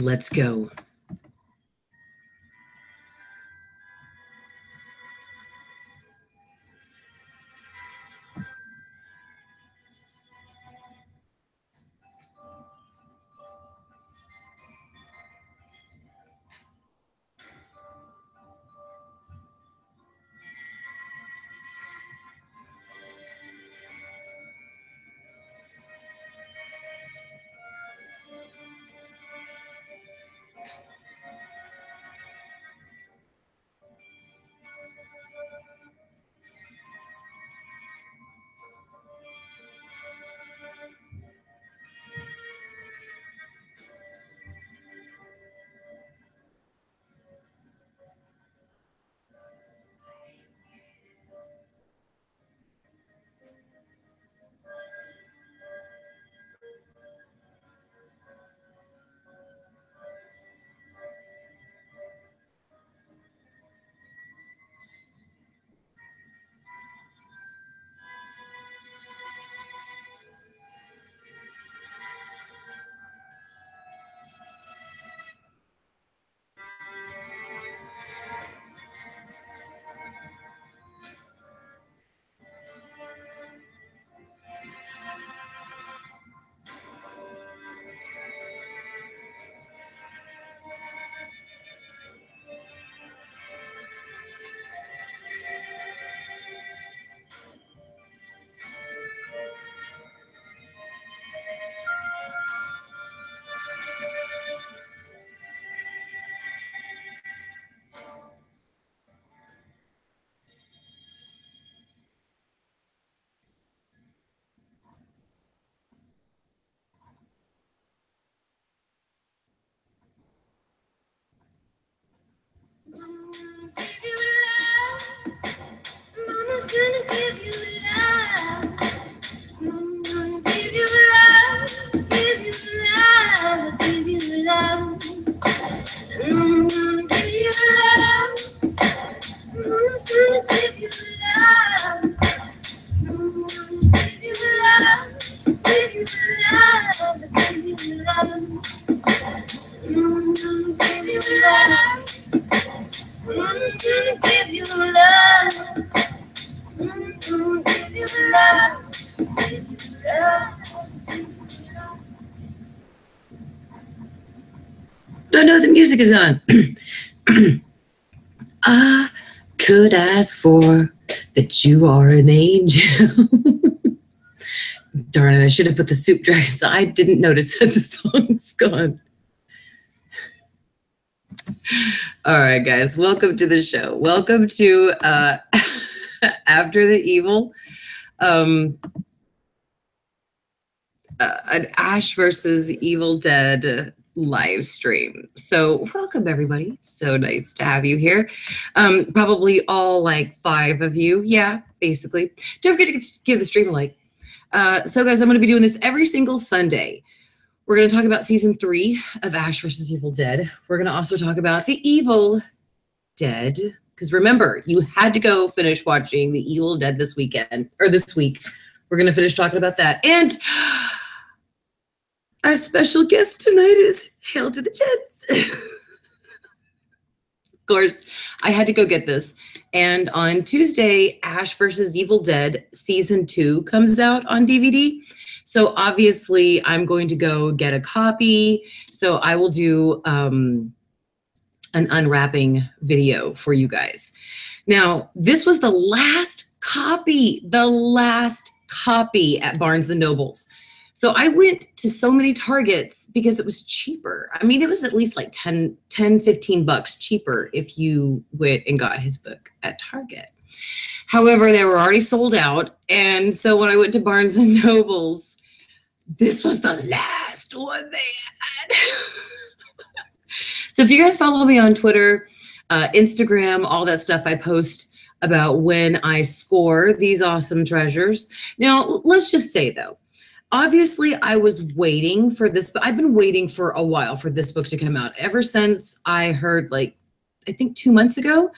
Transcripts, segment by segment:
Let's go. Don't know the music is on. I could ask for that you are an angel. Darn it, I should have put the Soup Dragon. So I didn't notice that the song's gone. All right, guys, welcome to the show. Welcome to After the Evil, an Ash versus Evil Dead live stream. So welcome, everybody. It's so nice to have you here. Probably all like 5 of you. Yeah, basically. Don't forget to give the stream a like. So guys, I'm going to be doing this every single Sunday. We're going to talk about season 3 of Ash versus Evil Dead. We're going to also talk about the Evil Dead. Because remember, you had to go finish watching the Evil Dead this weekend, or this week. We're going to finish talking about that. And our special guest tonight is Hail to the Jets. Of course, I had to go get this. And on Tuesday, Ash versus Evil Dead season 2 comes out on DVD. So obviously, I'm going to go get a copy. So I will do an unwrapping video for you guys. Now, this was the last copy at Barnes & Noble's. So I went to so many Targets because it was cheaper. I mean, it was at least like 10, 15 bucks cheaper if you went and got his book at Target. However, they were already sold out. And so when I went to Barnes & Noble's, this was the last one they had. So if you guys follow me on Twitter, Instagram, all that stuff, I post about when I score these awesome treasures. Now, let's just say, though, obviously, I was waiting for this, but I've been waiting for a while for this book to come out. Ever since I heard, like, I think 2 months ago,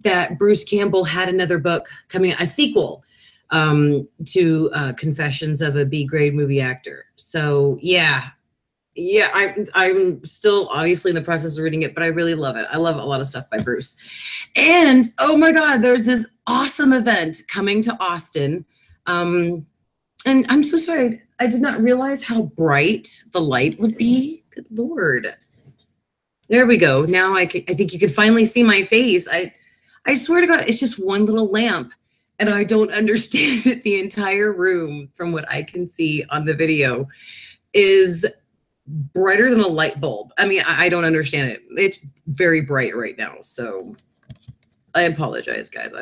that Bruce Campbell had another book coming, a sequel to Confessions of a B-grade movie actor. So, yeah, Yeah, I'm still obviously in the process of reading it, but I really love it. I love a lot of stuff by Bruce. And oh my God, there's this awesome event coming to Austin. And I'm so sorry, I did not realize how bright the light would be. Good Lord. There we go. Now I think you can finally see my face. I swear to God, it's just one little lamp, and I don't understand it. The entire room, from what I can see on the video, is brighter than a light bulb. I mean, I don't understand it. It's very bright right now. So I apologize, guys.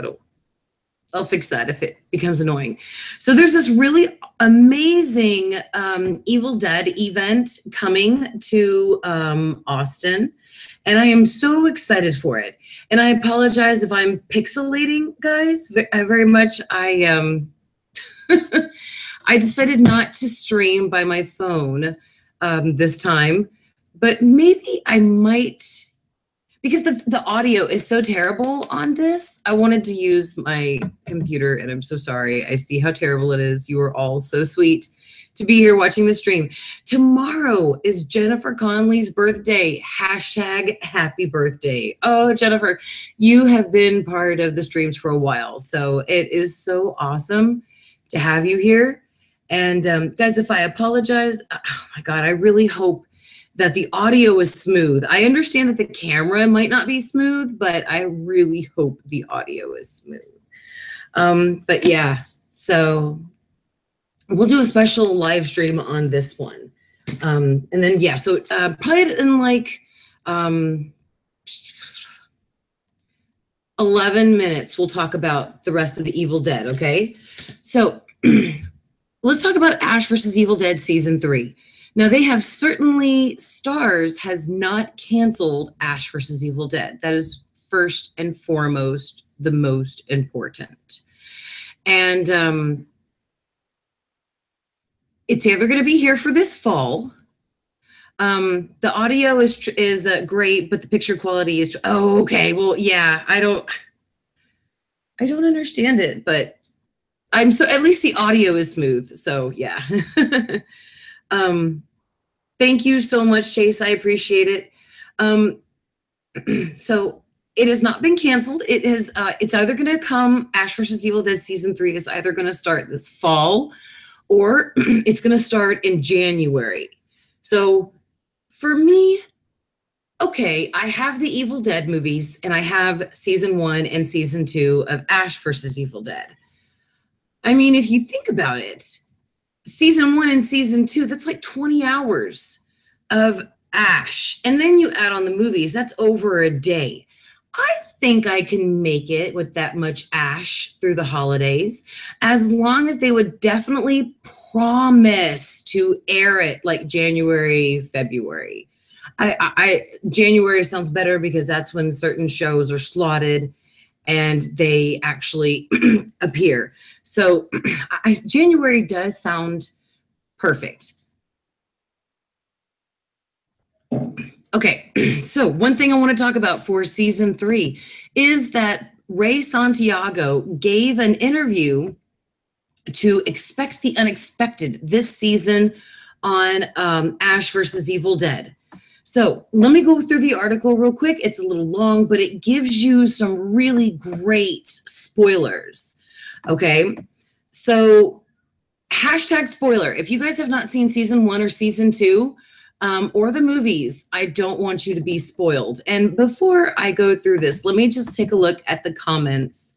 I'll fix that if it becomes annoying. So there's this really amazing Evil Dead event coming to Austin, and I am so excited for it. And I apologize if I'm pixelating, guys. Very much. I I decided not to stream by my phone this time, but maybe I might, because the audio is so terrible on this. I wanted to use my computer, and I'm so sorry. I see how terrible it is. You are all so sweet to be here watching the stream. Tomorrow is Jennifer Conley's birthday. Hashtag happy birthday. Oh, Jennifer, you have been part of the streams for a while, so it is so awesome to have you here. And guys, if I apologize, oh my God, I really hope that the audio is smooth. I understand that the camera might not be smooth, but I really hope the audio is smooth. But yeah, so we'll do a special live stream on this one. And then, yeah, so probably in like 11 minutes, we'll talk about the rest of the Evil Dead, okay? So let's talk about Ash versus Evil Dead Season 3. Now, they have certainly, Starz has not canceled Ash versus Evil Dead. That is first and foremost the most important. And it's either going to be here for this fall. The audio is great, but the picture quality is, oh, okay. Well, yeah, I don't understand it, but at least the audio is smooth. So yeah. Thank you so much, Chase. I appreciate it. So it has not been canceled. It's either going to come, Ash versus Evil Dead Season 3 is either going to start this fall or it's going to start in January. So for me, okay, I have the Evil Dead movies and I have Season 1 and Season 2 of Ash versus Evil Dead. I mean, if you think about it, Season 1 and Season 2, that's like 20 hours of Ash. And then you add on the movies, that's over a day. I think I can make it with that much Ash through the holidays, as long as they would definitely promise to air it like January, February. January sounds better because that's when certain shows are slotted and they actually appear. So January does sound perfect. Okay, so one thing I want to talk about for Season 3 is that Ray Santiago gave an interview to Expect the Unexpected this season on Ash versus Evil Dead. So let me go through the article real quick. It's a little long, but it gives you some really great spoilers. Okay, so hashtag spoiler. If you guys have not seen Season 1 or Season 2 or the movies, I don't want you to be spoiled. And before I go through this, let me just take a look at the comments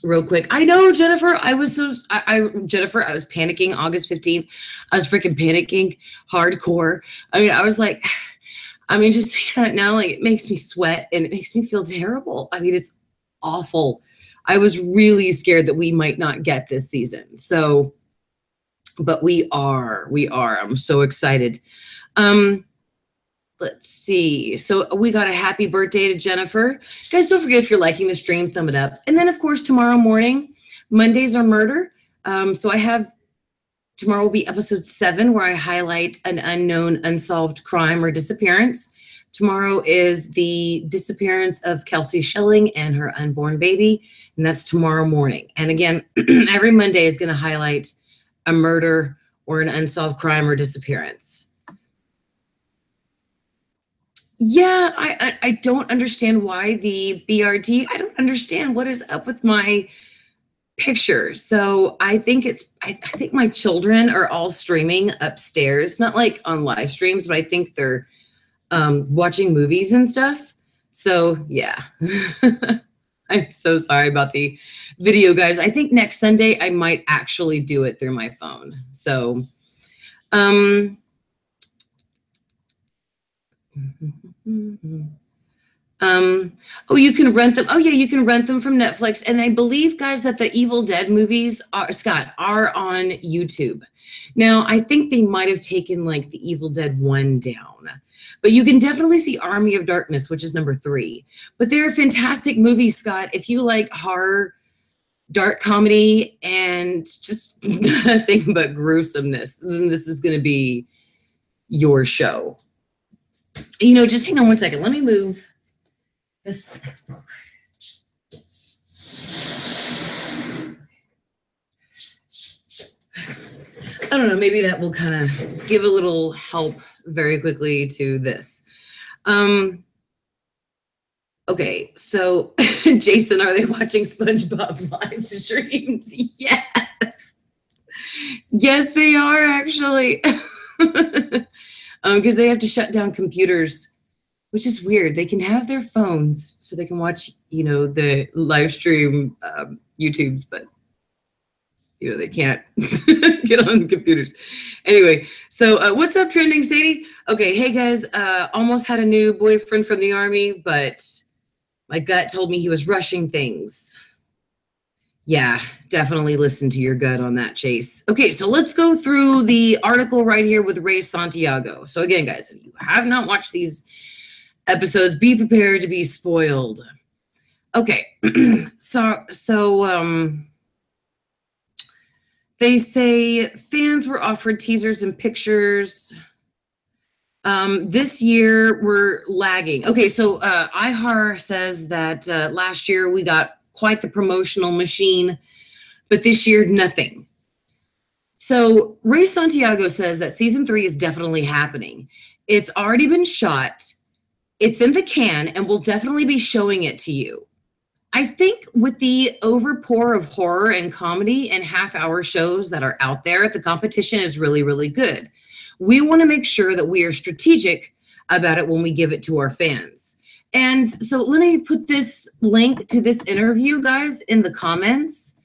real quick. I know, Jennifer, Jennifer, I was panicking August 15th. I was freaking panicking hardcore. I mean, I was like, just thinking about it now, like it makes me sweat and it makes me feel terrible. I mean, it's awful. I was really scared that we might not get this season. So, but we are. I'm so excited. Let's see. So we got a happy birthday to Jennifer. Guys, don't forget, if you're liking the stream, thumb it up. And then, of course, tomorrow morning, Mondays are murder. Tomorrow will be episode 7, where I highlight an unknown unsolved crime or disappearance. Tomorrow is the disappearance of Kelsey Schilling and her unborn baby, and that's tomorrow morning. And again, every Monday is going to highlight a murder or an unsolved crime or disappearance. Yeah, I don't understand why the BRD. I don't understand what is up with my picture. So I think I think my children are all streaming upstairs, not like on live streams, but I think they're watching movies and stuff. So yeah. I'm so sorry about the video, guys. I think next Sunday I might actually do it through my phone. So oh, you can rent them. Oh yeah, you can rent them from Netflix. And I believe, guys, that the Evil Dead movies are on YouTube. Now, I think they might have taken like the Evil Dead 1 down. But you can definitely see Army of Darkness, which is number 3. But they're fantastic movies, Scott. If you like horror, dark comedy, and just nothing but gruesomeness, then this is going to be your show. You know, just hang on one second. Let me move this. I don't know, maybe that will kind of give a little help very quickly to this. Okay, so Jason, are they watching SpongeBob live streams? Yes. Yes, they are actually. Because they have to shut down computers, which is weird. They can have their phones so they can watch, you know, the live stream YouTubes, but you know, they can't get on the computers. Anyway, so what's up, Trending Sadie? Okay, hey guys, almost had a new boyfriend from the Army, but my gut told me he was rushing things. Yeah, definitely listen to your gut on that, Chase. Okay, so let's go through the article right here with Ray Santiago. So again, guys, if you have not watched these episodes, be prepared to be spoiled. Okay, so they say fans were offered teasers and pictures. This year we're lagging. Okay, so iHar says that last year we got quite the promotional machine, but this year nothing. So Ray Santiago says that season 3 is definitely happening. It's already been shot. It's in the can, and we'll definitely be showing it to you. I think with the overpour of horror and comedy and half-hour shows that are out there, the competition is really, really good. We want to make sure that we are strategic about it when we give it to our fans. And so let me put this link to this interview, guys, in the comments.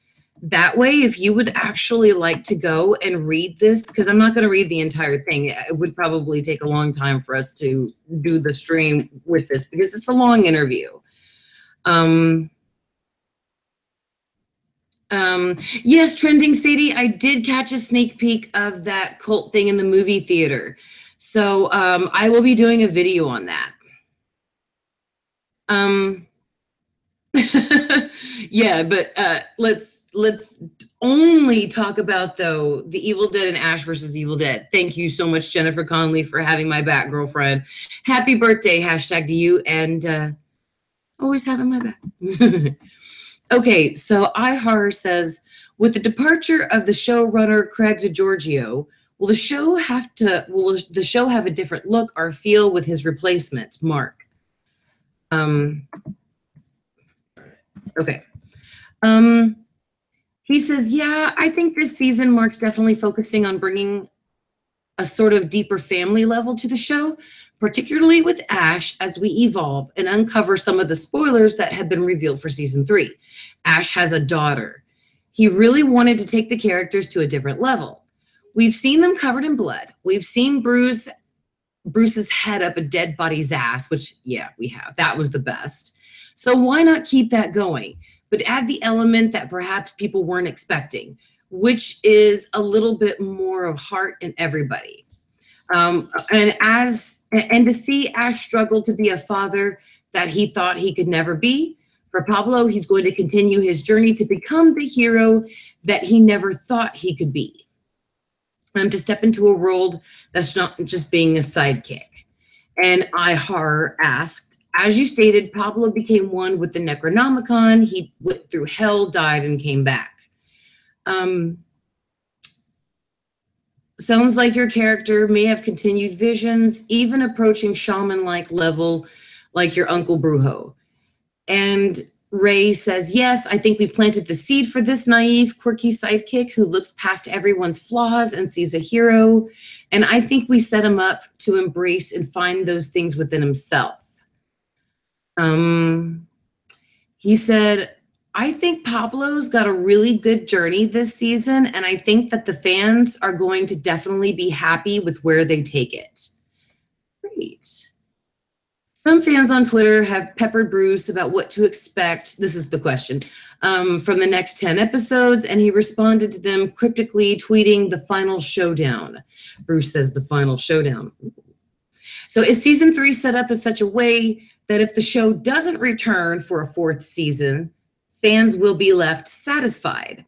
That way, if you would actually like to go and read this, because I'm not going to read the entire thing. It would probably take a long time for us to do the stream with this because it's a long interview. Yes, Trending Sadie, I did catch a sneak peek of that cult thing in the movie theater. So I will be doing a video on that. Yeah, but let's only talk about, though, the Evil Dead and Ash versus Evil Dead. Thank you so much, Jennifer Conley, for having my back, girlfriend. Happy birthday, hashtag to you, and always having my back. Okay, so iHorror says, with the departure of the showrunner Craig DiGiorgio, will the show have a different look or feel with his replacement, Mark? Okay. He says, yeah, I think this season Mark's definitely focusing on bringing a sort of deeper family level to the show, particularly with Ash as we evolve and uncover some of the spoilers that have been revealed for season 3. Ash has a daughter. He really wanted to take the characters to a different level. We've seen them covered in blood. We've seen Bruce's head up a dead body's ass, which, yeah, we have. That was the best. So why not keep that going, but add the element that perhaps people weren't expecting, which is a little bit more of heart in everybody. And to see Ash struggle to be a father that he thought he could never be. For Pablo, he's going to continue his journey to become the hero that he never thought he could be. To step into a world that's not just being a sidekick. And iHorror asked, as you stated, Pablo became one with the Necronomicon. He went through hell, died, and came back. Sounds like your character may have continued visions, even approaching shaman-like level, like your Uncle Brujo. And Ray says, yes, I think we planted the seed for this naive, quirky sidekick who looks past everyone's flaws and sees a hero. And I think we set him up to embrace and find those things within himself. He said, I think Pablo's got a really good journey this season, and I think that the fans are going to definitely be happy with where they take it. Great. Some fans on Twitter have peppered Bruce about what to expect. This is the question from the next 10 episodes, and he responded to them cryptically, tweeting the final showdown. Bruce says the final showdown. So is season 3 set up in such a way that if the show doesn't return for a 4th season, fans will be left satisfied?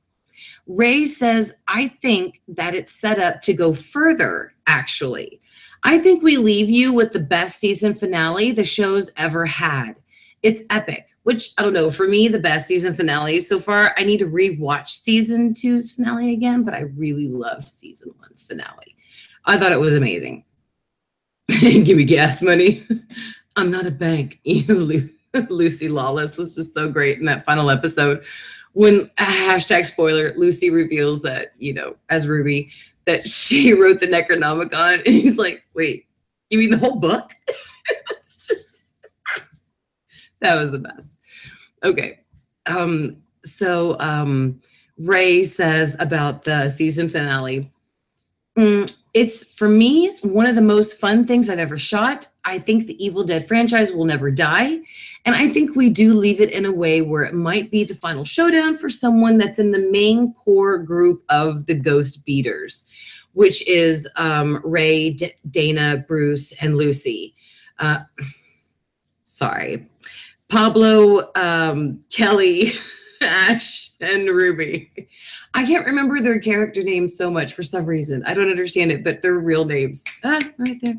Ray says, I think that it's set up to go further, actually. I think we leave you with the best season finale the show's ever had. It's epic, which, I don't know, for me, the best season finale so far. I need to rewatch season 2's finale again, but I really loved season 1's finale. I thought it was amazing. Give me gas money. I'm not a bank. Lucy Lawless was just so great in that final episode when, hashtag spoiler, Lucy reveals that, as Ruby, that she wrote the Necronomicon, and he's like, wait, you mean the whole book? It's just, that was the best. Okay. Ray says about the season finale, it's, for me, one of the most fun things I've ever shot. I think the Evil Dead franchise will never die. And I think we do leave it in a way where it might be the final showdown for someone that's in the main core group of the Ghost Beaters, which is Ray, Dana, Bruce, and Lucy. Sorry. Pablo, Kelly, Ash, and Ruby. I can't remember their character names so much for some reason. I don't understand it, but they're real names. Right there.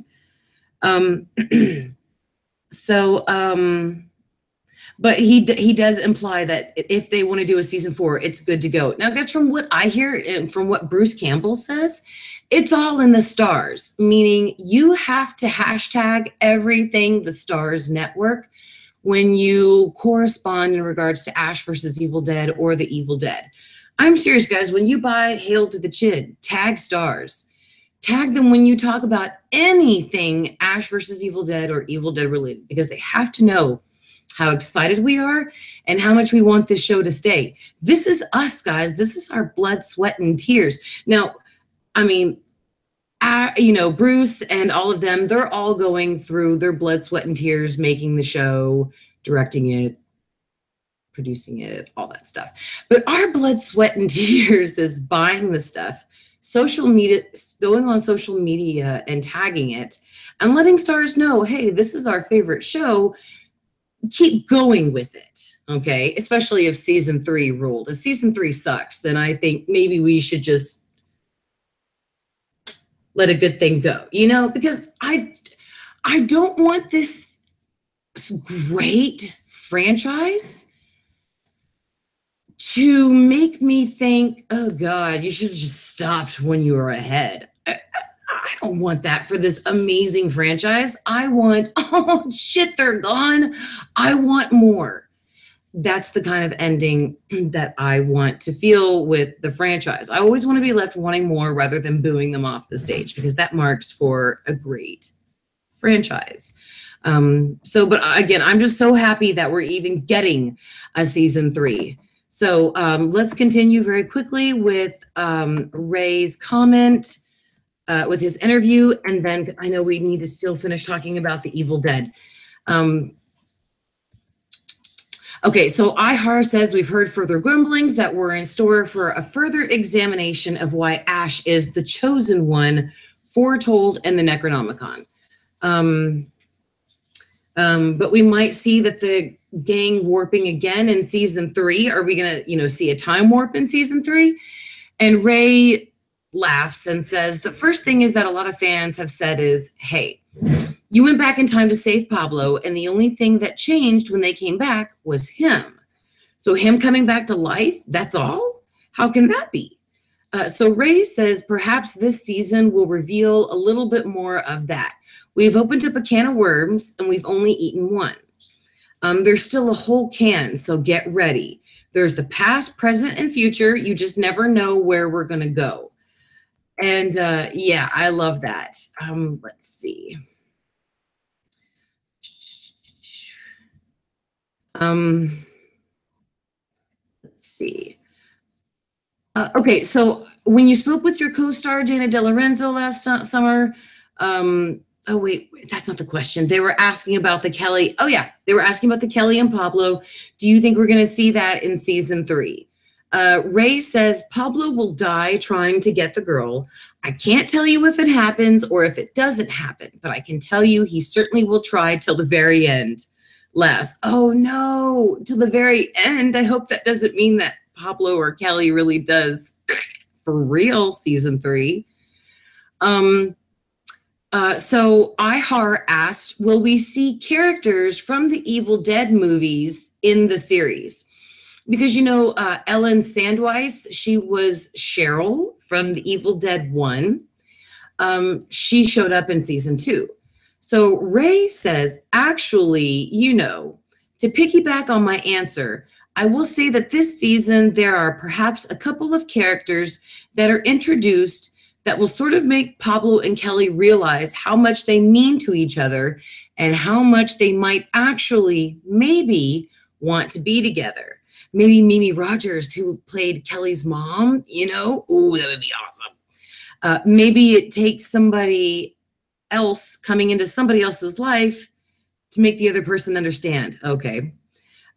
But he does imply that if they want to do a season 4, it's good to go. Now, I guess from what I hear and from what Bruce Campbell says, it's all in the stars, meaning you have to hashtag everything the Stars Network when you correspond in regards to Ash versus Evil Dead or the Evil Dead. I'm serious, guys. When you buy Hail to the Chin, tag Stars. Tag them when you talk about anything Ash versus Evil Dead or Evil Dead related, because they have to know how excited we are and how much we want this show to stay. This is us, guys. This is our blood, sweat, and tears. Now, I mean, Bruce and all of them, they're all going through their blood, sweat, and tears, making the show, directing it, producing it, all that stuff. But our blood, sweat, and tears is buying the stuff, social media, going on social media and tagging it and letting Stars know, hey, this is our favorite show. Keep going with it, okay? Especially if season 3 ruled. If season 3 sucks, then I think maybe we should just let a good thing go, because I don't want this great franchise to make me think, oh God, you should have just stopped when you were ahead. I don't want that for this amazing franchise. I want, oh shit, they're gone. I want more. That's the kind of ending that I want to feel with the franchise. I always want to be left wanting more rather than booing them off the stage, because that marks for a great franchise. But again, I'm just so happy that we're even getting a season 3. So let's continue very quickly with Ray's comment with his interview. And then I know we need to still finish talking about the Evil Dead. Okay, so iHar says we've heard further grumblings that we're in store for a further examination of why Ash is the chosen one foretold in the Necronomicon. But we might see that the gang warping again in season 3. Are we gonna, see a time warp in season 3? And Ray laughs and says, the first thing is that a lot of fans have said is, hey, you went back in time to save Pablo, and the only thing that changed when they came back was him. So him coming back to life, that's all? How can that be? So Ray says, perhaps this season will reveal a little bit more of that. We've opened up a can of worms and we've only eaten one. There's still a whole can, so get ready. There's the past, present, and future. You just never know where we're going to go. And yeah, I love that. Let's see. Let's see. Okay, so when you spoke with your co-star Dana De Lorenzo last summer, oh wait, that's not the question. They were asking about the Kelly. Oh yeah, they were asking about the Kelly and Pablo. Do you think we're going to see that in season 3? Ray says Pablo will die trying to get the girl. I can't tell you if it happens or if it doesn't happen, but I can tell you he certainly will try till the very end. Les, oh no, till the very end. I hope that doesn't mean that Pablo or Kelly really does for real season 3. So iHar asked, will we see characters from the Evil Dead movies in the series? Because, you know, Ellen Sandweiss, she was Cheryl from the Evil Dead 1. She showed up in season 2. So Ray says, actually, you know, to piggyback on my answer, I will say that this season there are perhaps a couple of characters that are introduced that will sort of make Pablo and Kelly realize how much they mean to each other and how much they might actually maybe want to be together. Maybe Mimi Rogers, who played Kelly's mom, you know, ooh, that would be awesome. Maybe it takes somebody else coming into somebody else's life to make the other person understand. Okay.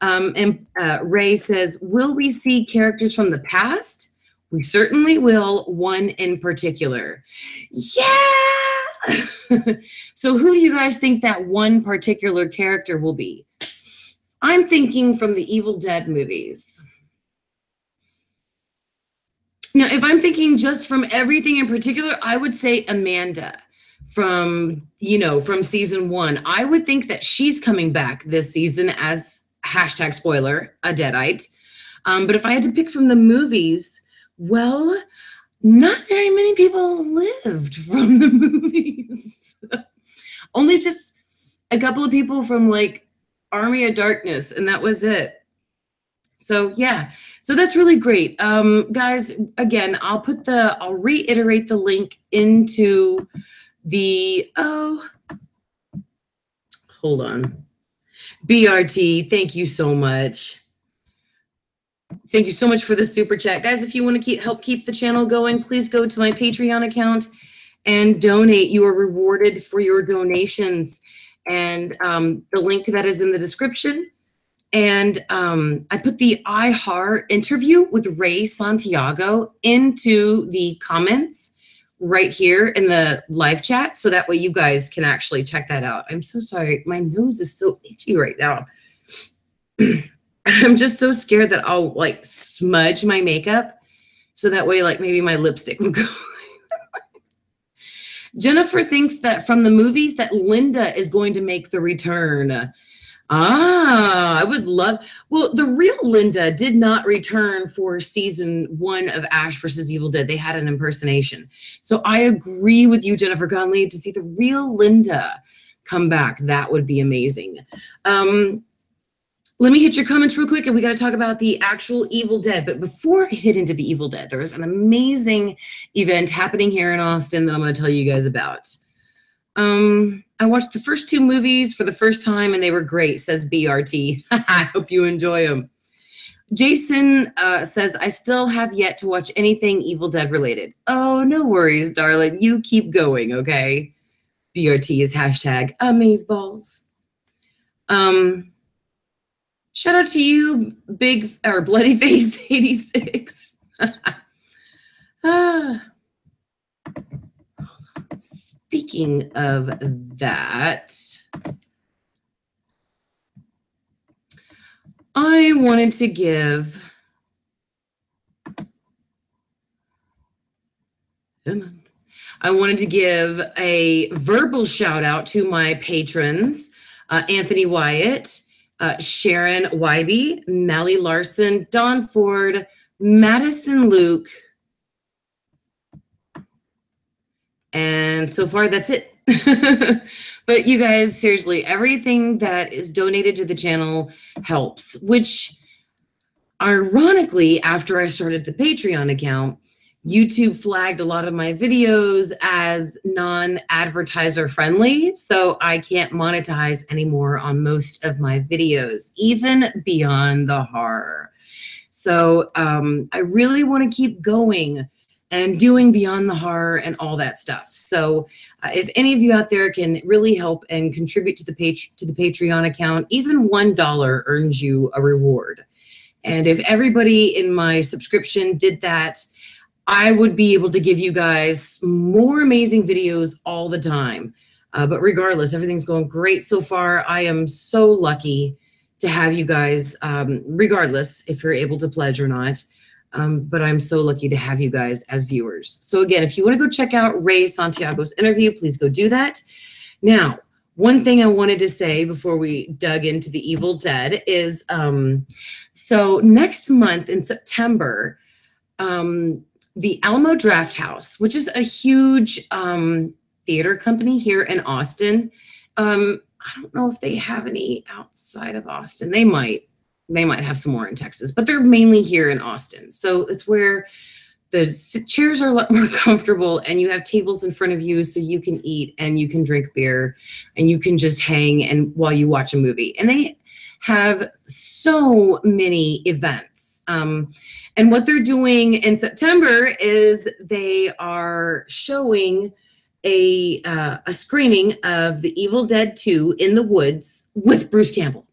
And Ray says, will we see characters from the past? We certainly will, one in particular. Yeah! So who do you guys think that one particular character will be? I'm thinking from the Evil Dead movies. Now, if I'm thinking just from everything in particular, I would say Amanda from, you know, from season 1. I would think that she's coming back this season as hashtag spoiler, a Deadite. But if I had to pick from the movies, well, not very many people lived from the movies. Only just a couple of people from like Army of Darkness, and that was it. So yeah, so that's really great. Guys, again, I'll reiterate the link into the, hold on. BRT, thank you so much. Thank you so much for the super chat. Guys, if you want to help keep the channel going, please go to my Patreon account and donate. You are rewarded for your donations. And the link to that is in the description. And I put the iHeart interview with Ray Santiago into the comments right here in the live chat. So that way you guys can actually check that out. I'm so sorry. My nose is so itchy right now. I'm just so scared that I'll like smudge my makeup. So that way, like maybe my lipstick will go. Jennifer thinks that from the movies that Linda is going to make the return. I would love, well, the real Linda did not return for season 1 of Ash versus Evil Dead. They had an impersonation. So I agree with you, Jennifer Conley, to see the real Linda come back. That would be amazing. Let me hit your comments real quick, and we got to talk about the actual Evil Dead. But before I hit into the Evil Dead, there is an amazing event happening here in Austin that I'm going to tell you guys about. I watched the first 2 movies for the first time, and they were great, says BRT. I hope you enjoy them. Jason says, I still have yet to watch anything Evil Dead related. Oh, no worries, darling. You keep going, okay? BRT is hashtag amazeballs. Shout out to you, Big or Bloody Face 86. Speaking of that, I wanted to give a verbal shout out to my patrons, Anthony Wyatt, Sharon Wybe, Mally Larson, Don Ford, Madison Luke, And so far, that's it. But you guys, seriously, everything that is donated to the channel helps, which ironically, after I started the Patreon account, YouTube flagged a lot of my videos as non-advertiser friendly, so I can't monetize anymore on most of my videos, even beyond the horror. So I really want to keep going and doing beyond the horror and all that stuff. So if any of you out there can really help and contribute to the Patreon account, even $1 earns you a reward. And if everybody in my subscription did that, I would be able to give you guys more amazing videos all the time. But regardless, everything's going great so far. I am so lucky to have you guys, regardless if you're able to pledge or not. But I'm so lucky to have you guys as viewers. So again, if you want to go check out Ray Santiago's interview, please go do that. Now, one thing I wanted to say before we dug into the Evil Dead is, so next month in September, the Alamo Drafthouse, which is a huge theater company here in Austin. I don't know if they have any outside of Austin. They might have some more in Texas, but they're mainly here in Austin. So it's where the chairs are a lot more comfortable and you have tables in front of you so you can eat and you can drink beer and you can just hang and while you watch a movie. And they have so many events. And what they're doing in September is they are showing a screening of The Evil Dead 2 in the Woods with Bruce Campbell.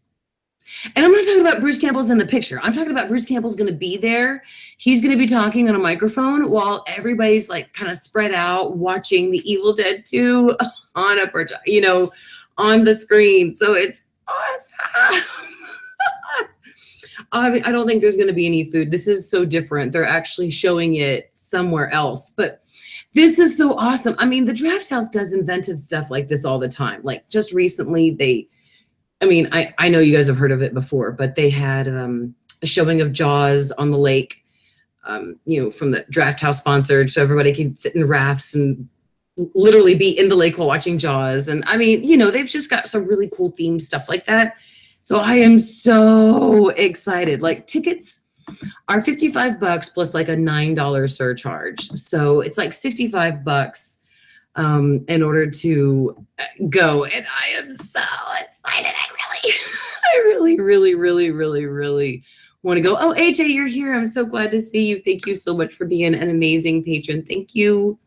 And I'm not talking about Bruce Campbell's in the picture. I'm talking about Bruce Campbell's going to be there. He's going to be talking on a microphone while everybody's like kind of spread out watching The Evil Dead 2 on a projector, you know, on the screen. So it's awesome. I don't think there's going to be any food. This is so different. They're actually showing it somewhere else. But this is so awesome. I mean, the Drafthouse does inventive stuff like this all the time. Like just recently, I know you guys have heard of it before, but they had a showing of Jaws on the lake, you know, from the Drafthouse sponsored, so everybody can sit in rafts and literally be in the lake while watching Jaws. And I mean, you know, they've just got some really cool themed stuff like that. So I am so excited. Like tickets are $55 plus like a $9 surcharge. So it's like $65 in order to go. And I am so excited. I really want to go. Oh, AJ, you're here. I'm so glad to see you. Thank you so much for being an amazing patron. Thank you.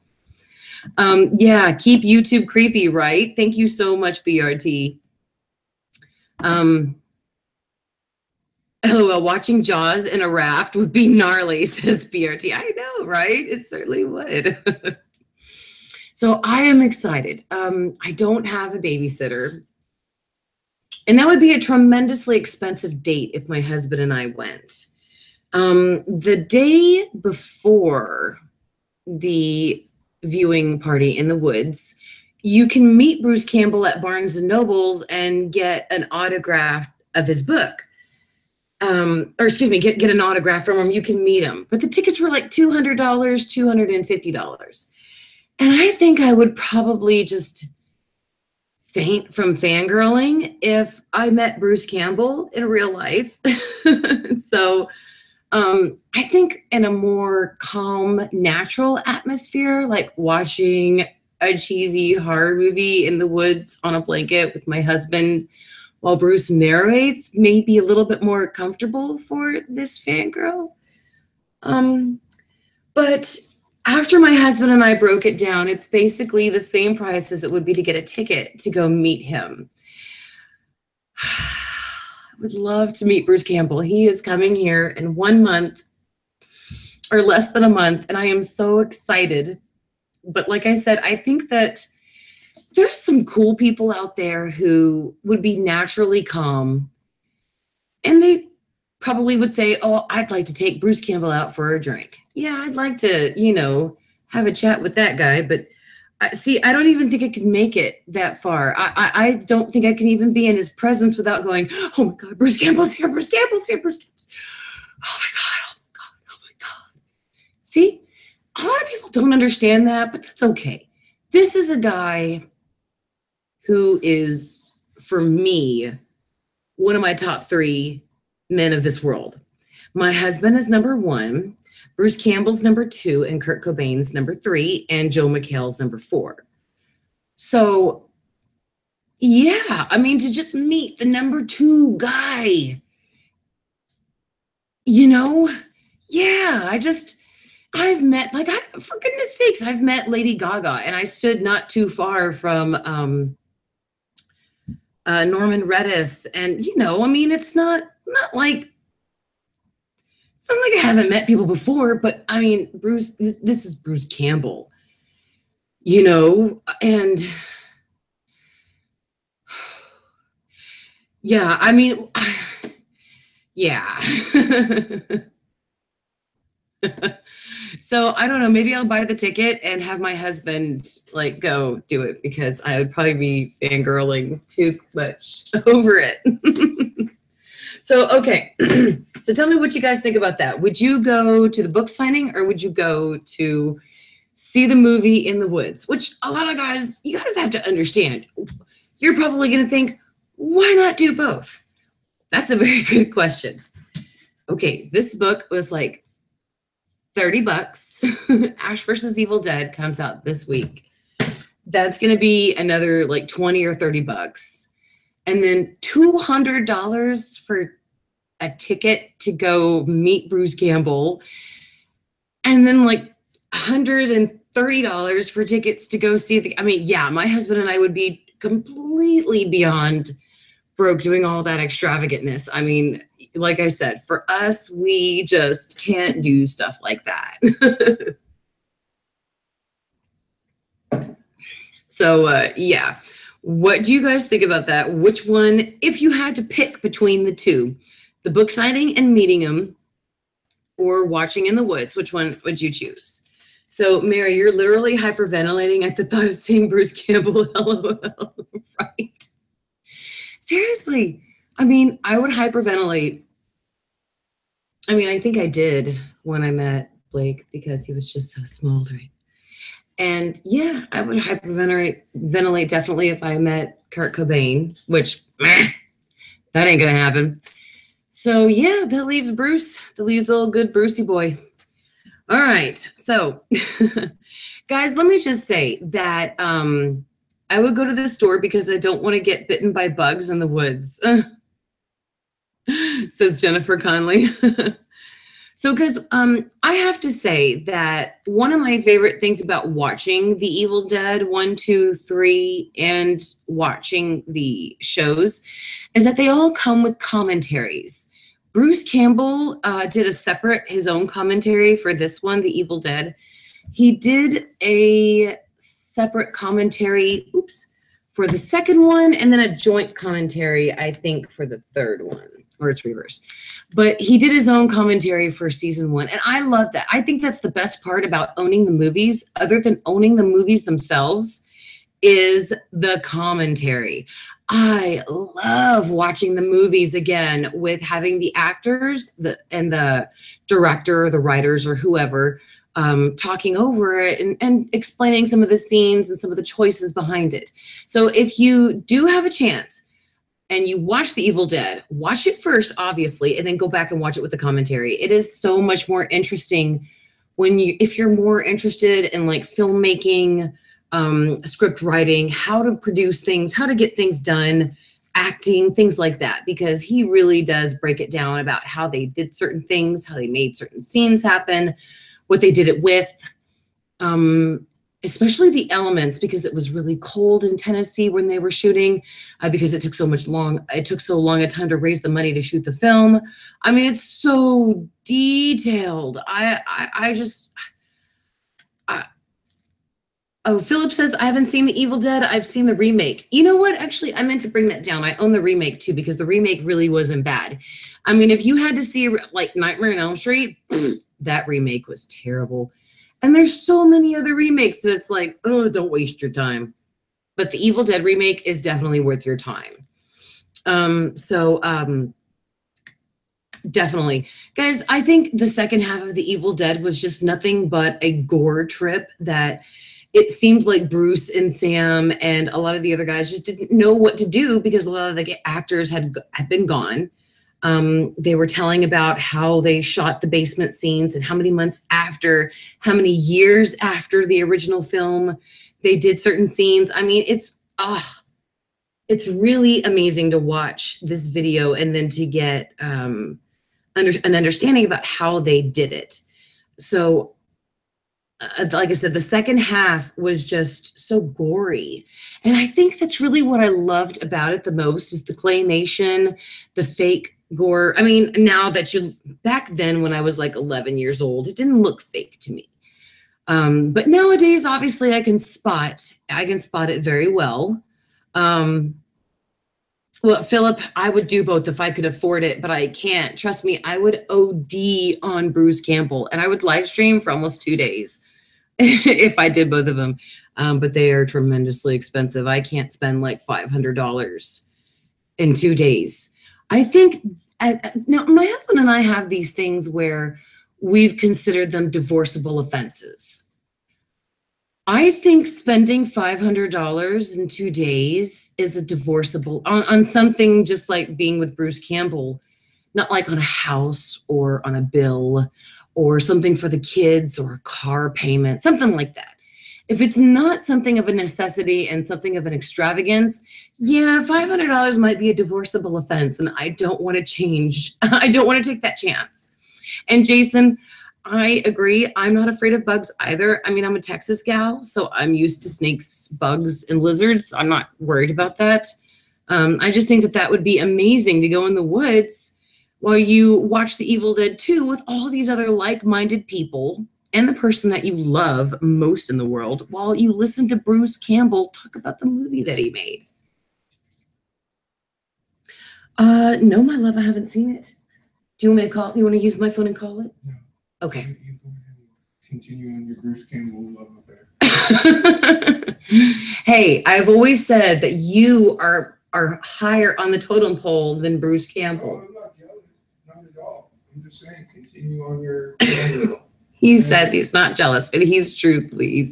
Yeah, keep YouTube creepy, right? Thank you so much, BRT. LOL, watching Jaws in a raft would be gnarly, says BRT. I know, right? It certainly would. So I am excited. I don't have a babysitter. And that would be a tremendously expensive date if my husband and I went. The day before the viewing party in the woods, you can meet Bruce Campbell at Barnes & Noble's and get an autograph of his book. Or excuse me, get an autograph from him. You can meet him. But the tickets were like $200, $250. And I think I would probably just faint from fangirling if I met Bruce Campbell in real life. So I think in a more calm, natural atmosphere, like watching a cheesy horror movie in the woods on a blanket with my husband while Bruce narrates, may be a little bit more comfortable for this fangirl. But after my husband and I broke it down, it's basically the same price as it would be to get a ticket to go meet him. I would love to meet Bruce Campbell. He is coming here in 1 month or less than a month, and I am so excited. But like I said, I think that there's some cool people out there who would be naturally calm, and they probably would say, oh, I'd like to take Bruce Campbell out for a drink. Yeah, I'd like to, you know, have a chat with that guy. But see, I don't even think I could make it that far. I don't think I can even be in his presence without going, oh my God, Bruce Campbell's here, Bruce Campbell's here, Bruce Campbell's. Oh my God, oh my God, oh my God. See, a lot of people don't understand that, but that's okay. This is a guy who is, for me, one of my top 3 men of this world. My husband is number 1, Bruce Campbell's number 2, and Kurt Cobain's number 3, and Joe McHale's number 4. So, yeah, I mean, to just meet the number 2 guy, you know, yeah, I've met, like, for goodness sakes, I've met Lady Gaga, and I stood not too far from Norman Reedus, and I mean, it's not like I haven't met people before, but I mean, Bruce, this is Bruce Campbell, and yeah, I mean, yeah. So I don't know, maybe I'll buy the ticket and have my husband like go do it, because I would probably be fangirling too much over it. So, okay. So tell me what you guys think about that. Would you go to the book signing, or would you go to see the movie in the woods? Which a lot of guys, you guys have to understand. You're probably going to think, why not do both? That's a very good question. Okay, this book was like $30. Ash versus Evil Dead comes out this week. That's going to be another like 20 or 30 bucks. And then $200 for a ticket to go meet Bruce Campbell. And then like $130 for tickets to go see I mean, yeah, my husband and I would be completely beyond broke doing all that extravagantness. I mean, like I said, for us, we just can't do stuff like that. So, yeah. What do you guys think about that? Which one, if you had to pick between the two, the book signing and meeting him, or watching in the woods, which one would you choose? So, Mary, you're literally hyperventilating at the thought of seeing Bruce Campbell. LOL, right? Seriously. I mean, I would hyperventilate. I mean, I think I did when I met Blake, because he was just so smoldering. And yeah, I would hyperventilate definitely if I met Kurt Cobain, which that ain't gonna happen. So yeah, that leaves Bruce. That leaves little good Brucey boy. All right, so guys, let me just say that I would go to the store because I don't want to get bitten by bugs in the woods, says Jennifer Conley. So, because I have to say that one of my favorite things about watching The Evil Dead 1, 2, 3, and watching the shows is that they all come with commentaries. Bruce Campbell did his own commentary for this one, The Evil Dead. He did a separate commentary, for the second one, and then a joint commentary, I think, for the third one, or it's reversed. But he did his own commentary for season 1, and I love that. I think that's the best part about owning the movies, other than owning the movies themselves, is the commentary. I love watching the movies again with having the actors and the director, or the writers, or whoever talking over it and explaining some of the scenes and some of the choices behind it. So if you do have a chance and you watch The Evil Dead, watch it first, obviously, and then go back and watch it with the commentary. It is so much more interesting if you're more interested in like filmmaking, script writing, how to produce things, how to get things done, acting, things like that, because he really does break it down about how they did certain things, how they made certain scenes happen, what they did it with, especially the elements, because it was really cold in Tennessee when they were shooting, because it took so long a time to raise the money to shoot the film. I mean, it's so detailed. Oh, Philip says, I haven't seen The Evil Dead. I've seen the remake. You know what? Actually, I meant to bring that down. I own the remake too, because the remake really wasn't bad. I mean, if you had to see like Nightmare on Elm Street, that remake was terrible. And there's so many other remakes that it's like, oh, don't waste your time. But the Evil Dead remake is definitely worth your time. Definitely. Guys, I think the second half of The Evil Dead was just nothing but a gore trip that it seemed like Bruce and Sam and a lot of the other guys just didn't know what to do because a lot of the actors had been gone. They were telling about how they shot the basement scenes and how many months after, how many years after the original film they did certain scenes. I mean, it's really amazing to watch this video and then to get an understanding about how they did it. So, like I said, the second half was just so gory. And I think that's really what I loved about it the most is the claymation, the fake gore. I mean, now that back then when I was like 11 years old, it didn't look fake to me. But nowadays, obviously I can spot it very well. Well, Philip, I would do both if I could afford it, but I can't. Trust me, I would OD on Bruce Campbell and I would live stream for almost 2 days if I did both of them. But they are tremendously expensive. I can't spend like $500 in 2 days. I think now my husband and I have these things where we've considered them divorceable offenses. I think spending $500 in 2 days is a divorceable on something just like being with Bruce Campbell, not like on a house or on a bill or something for the kids or a car payment, something like that. If it's not something of a necessity and something of an extravagance, yeah, $500 might be a divorceable offense, and I don't want to change. I don't want to take that chance. And Jason, I agree. I'm not afraid of bugs either. I mean, I'm a Texas gal, so I'm used to snakes, bugs, and lizards. I'm not worried about that. I just think that would be amazing to go in the woods while you watch The Evil Dead 2 with all these other like-minded people and the person that you love most in the world while you listen to Bruce Campbell talk about the movie that he made. No, my love, I haven't seen it. Do you want me to call? You want to use my phone and call it? No. Okay. You go ahead and continue on your Bruce Campbell love affair. Hey, I've always said that you are higher on the totem pole than Bruce Campbell. Oh, I'm not jealous. Not at all. I'm just saying, continue on your He says he's not jealous, and he's truthfully,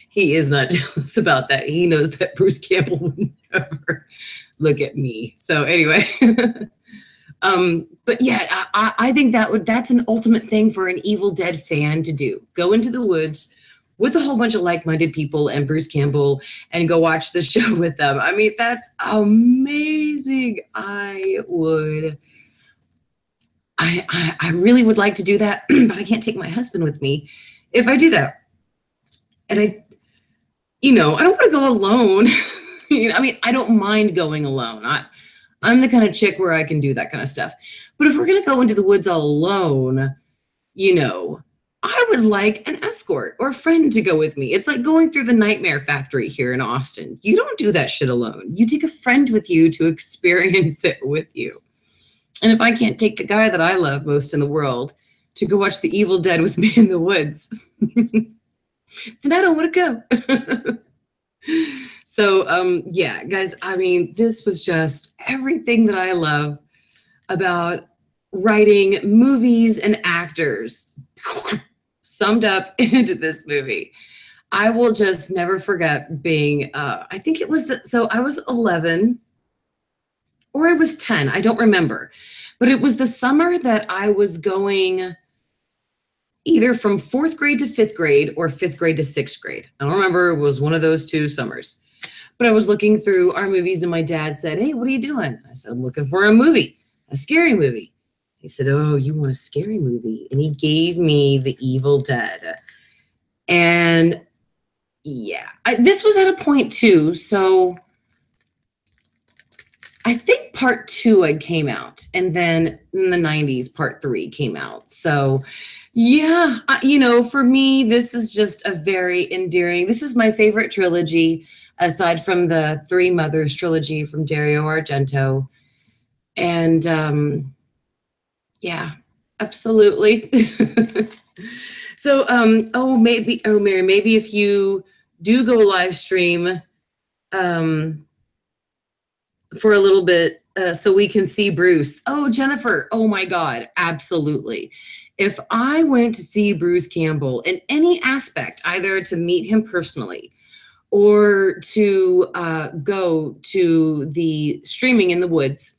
he is not jealous about that. He knows that Bruce Campbell would never look at me. So anyway, but yeah, I think that's an ultimate thing for an Evil Dead fan to do. Go into the woods with a whole bunch of like-minded people and Bruce Campbell and go watch the show with them. I mean, that's amazing. I really would like to do that, but I can't take my husband with me if I do that. And I don't want to go alone. I mean, I don't mind going alone. I'm the kind of chick where I can do that kind of stuff. But if we're going to go into the woods all alone, I would like an escort or a friend to go with me. It's like going through the Nightmare Factory here in Austin. You don't do that shit alone. You take a friend with you to experience it with you. And if I can't take the guy that I love most in the world to go watch The Evil Dead with me in the woods, then I don't want to go. So, yeah, guys, I mean, this was just everything that I love about writing movies and actors summed up into this movie. I will just never forget being, I think it was, so I was 11 or I was 10, I don't remember. But it was the summer that I was going either from 4th grade to 5th grade or 5th grade to 6th grade. I don't remember, it was one of those 2 summers. But I was looking through our movies and my dad said, "Hey, what are you doing?" I said, "I'm looking for a movie, a scary movie." He said, "Oh, you want a scary movie?" And he gave me The Evil Dead. And yeah, this was at a point too. So I think part 2 came out, and then in the 90s, part 3 came out. So yeah, for me, this is just a very endearing, this is my favorite trilogy, aside from the Three Mothers trilogy from Dario Argento. And yeah, absolutely. So, Mary, maybe if you do go live stream for a little bit so we can see Bruce. Oh, Jennifer, oh my God, absolutely. If I went to see Bruce Campbell in any aspect, either to meet him personally or to go to the streaming in the woods,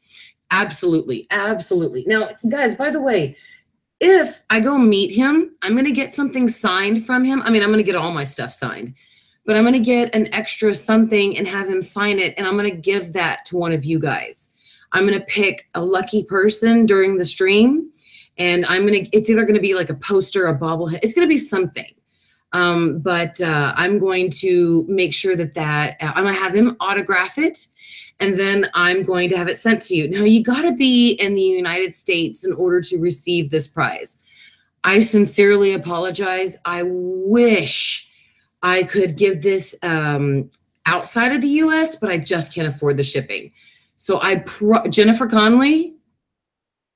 absolutely, absolutely. Now, guys, by the way, if I go meet him, I'm going to get something signed from him. I mean, I'm going to get all my stuff signed, but I'm going to get an extra something and have him sign it. And I'm going to give that to one of you guys. I'm going to pick a lucky person during the stream. And it's either going to be like a poster, a bobblehead. It's going to be something. But I'm going to make sure that I'm going to have him autograph it. And then I'm going to have it sent to you. Now, you got to be in the United States in order to receive this prize. I sincerely apologize. I wish I could give this outside of the U.S., but I just can't afford the shipping. So Jennifer Conley,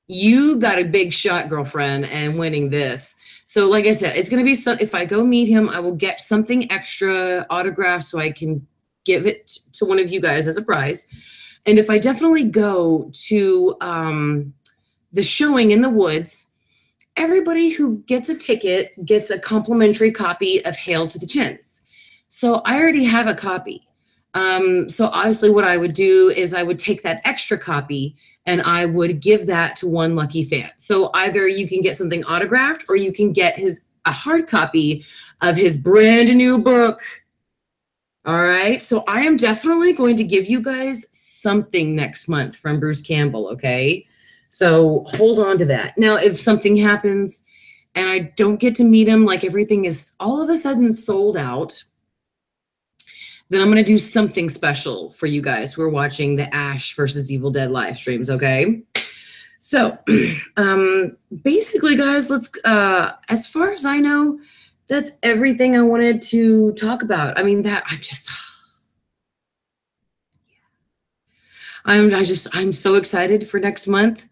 you got a big shot, girlfriend, and winning this. So like I said, it's going to be if I go meet him, I will get something extra autographed so I can give it to one of you guys as a prize. And if I definitely go to the showing in the woods, everybody who gets a ticket gets a complimentary copy of Hail to the Chins. So I already have a copy. So obviously what I would do is I would take that extra copy and I would give that to one lucky fan. So either you can get something autographed or you can get a hard copy of his brand new book. All right. So I am definitely going to give you guys something next month from Bruce Campbell. Okay. So hold on to that. Now, if something happens and I don't get to meet him, like everything is all of a sudden sold out, then I'm going to do something special for you guys who are watching the Ash versus Evil Dead live streams. Okay. So basically, guys, let's as far as I know, that's everything I wanted to talk about. I mean, I'm so excited for next month.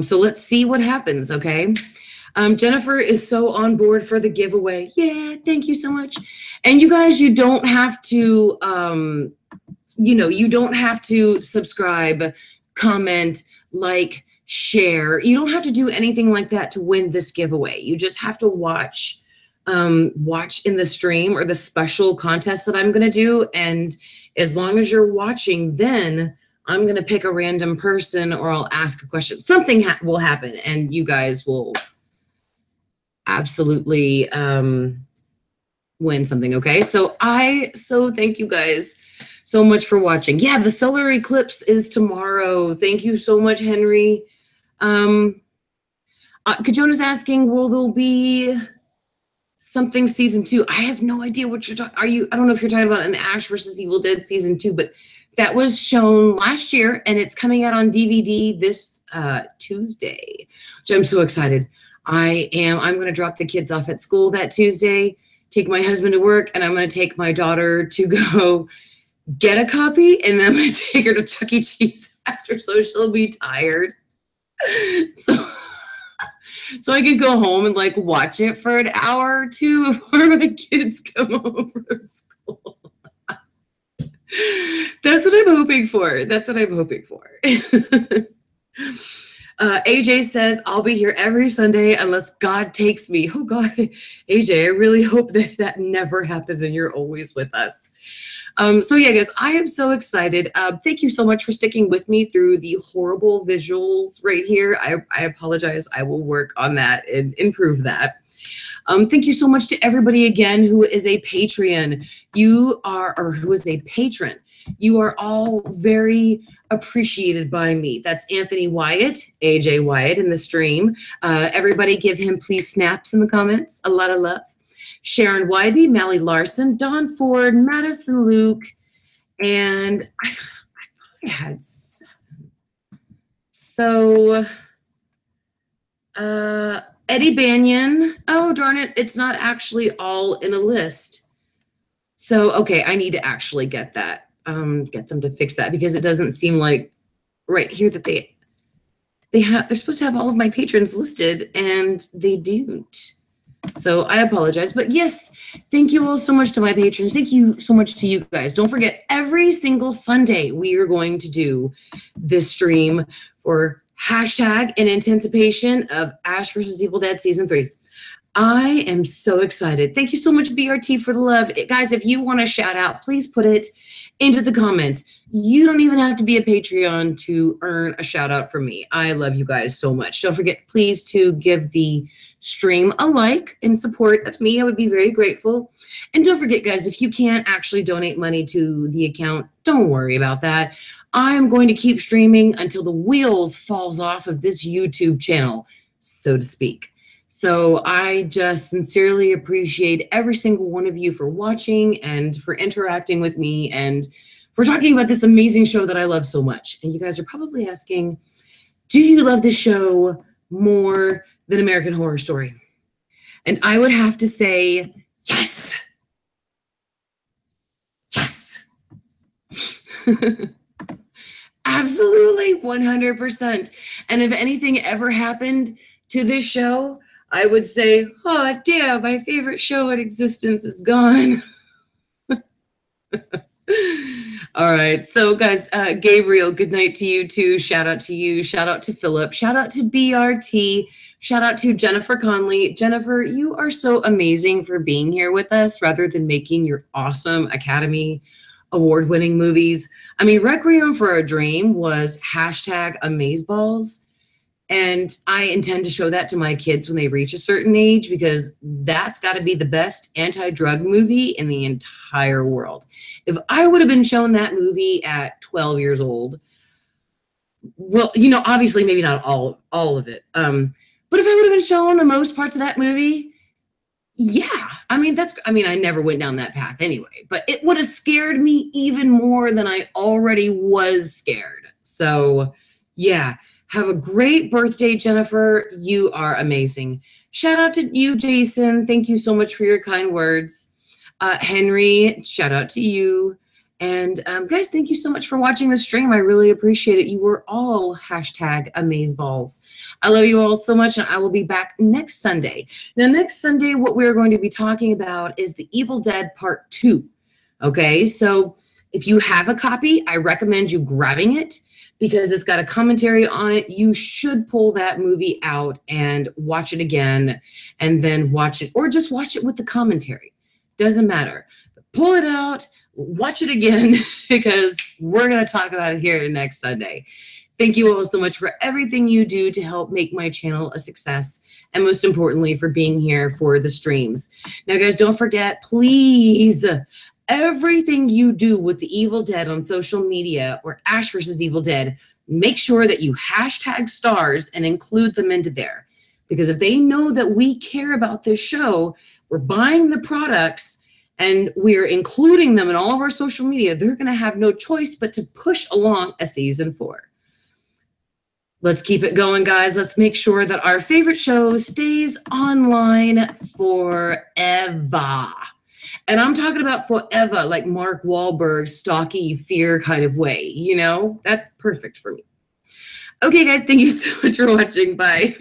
So let's see what happens, okay? Jennifer is so on board for the giveaway. Yeah, thank you so much. And you guys, you don't have to, you don't have to subscribe, comment, like, share. You don't have to do anything like that to win this giveaway. You just have to watch in the stream or the special contest that I'm going to do. And as long as you're watching, then I'm going to pick a random person or I'll ask a question. Something will happen and you guys will absolutely win something. Okay. So thank you guys so much for watching. Yeah. The solar eclipse is tomorrow. Thank you so much, Henry. Kajona's asking, will there be something season 2? I have no idea what you're talking. I don't know if you're talking about an Ash versus Evil Dead season 2, but that was shown last year and it's coming out on DVD this Tuesday, which I'm so excited. I'm going to drop the kids off at school that Tuesday, take my husband to work, and I'm going to take my daughter to go get a copy, and then I'm going to take her to Chuck E. Cheese after, so she'll be tired. So I can go home and like watch it for an hour or two before my kids come home from school. That's what I'm hoping for. AJ says, I'll be here every Sunday unless God takes me. Oh God, AJ, I really hope that never happens and you're always with us. So yeah, guys, I am so excited. Thank you so much for sticking with me through the horrible visuals right here. I apologize. I will work on that and improve that. Thank you so much to everybody again who is a Patreon. Who is a patron. You are all very appreciated by me. That's Anthony Wyatt, AJ Wyatt in the stream. Everybody give him please snaps in the comments. A lot of love. Sharon Wybe, Mally Larson, Don Ford, Madison Luke, and I thought I had 7. So, Eddie Banyan. Oh, darn it. It's not actually all in a list. So, okay, I need to actually get that. Get them to fix that because it doesn't seem like right here that they're supposed to have all of my patrons listed and they don't. So I apologize, but yes, thank you all so much to my patrons. Thank you so much to you guys. Don't forget, every single Sunday we are going to do this stream for Hashtag in anticipation of Ash vs. Evil Dead Season 3. I am so excited. Thank you so much, BRT, for the love. Guys, if you want a shout out, please put it into the comments. You don't even have to be a Patreon to earn a shout out from me. I love you guys so much. Don't forget, please, to give the stream a like in support of me. I would be very grateful. And don't forget, guys, if you can't actually donate money to the account, don't worry about that. I'm going to keep streaming until the wheels falls off of this YouTube channel, so to speak. So I just sincerely appreciate every single one of you for watching and for interacting with me and for talking about this amazing show that I love so much. And you guys are probably asking, do you love this show more than American Horror Story? And I would have to say, yes. Yes. Absolutely, 100%. And if anything ever happened to this show, I would say, oh, damn, my favorite show in existence is gone. All right. So, guys, Gabriel, good night to you, too. Shout out to you. Shout out to Philip. Shout out to BRT. Shout out to Jennifer Conley. Jennifer, you are so amazing for being here with us rather than making your awesome Academy Award-winning movies. I mean, Requiem for a Dream was hashtag amazeballs. And I intend to show that to my kids when they reach a certain age, because that's got to be the best anti-drug movie in the entire world. If I would have been shown that movie at 12 years old, well, you know, obviously maybe not all of it. But if I would have been shown the most parts of that movie, yeah, I mean, I never went down that path anyway, but it would have scared me even more than I already was scared. So yeah. Have a great birthday, Jennifer. You are amazing. Shout out to you, Jason. Thank you so much for your kind words. Henry, shout out to you. And guys, thank you so much for watching the stream. I really appreciate it. You were all hashtag amazeballs. I love you all so much, and I will be back next Sunday. Now, next Sunday, what we're going to be talking about is The Evil Dead Part 2. Okay, so if you have a copy, I recommend you grabbing it, because it's got a commentary on it. You should pull that movie out and watch it again, and then watch it, or just watch it with the commentary. Doesn't matter. Pull it out, watch it again, because we're going to talk about it here next Sunday. Thank you all so much for everything you do to help make my channel a success, and most importantly, for being here for the streams. Now, guys, don't forget, please, everything you do with the Evil Dead on social media or Ash versus Evil Dead, make sure that you hashtag stars and include them into there. Because if they know that we care about this show, we're buying the products and we're including them in all of our social media, they're going to have no choice but to push along a season 4. Let's keep it going, guys. Let's make sure that our favorite show stays online forever. And I'm talking about forever, like Mark Wahlberg, stocky fear kind of way. You know, that's perfect for me. Okay, guys, thank you so much for watching. Bye.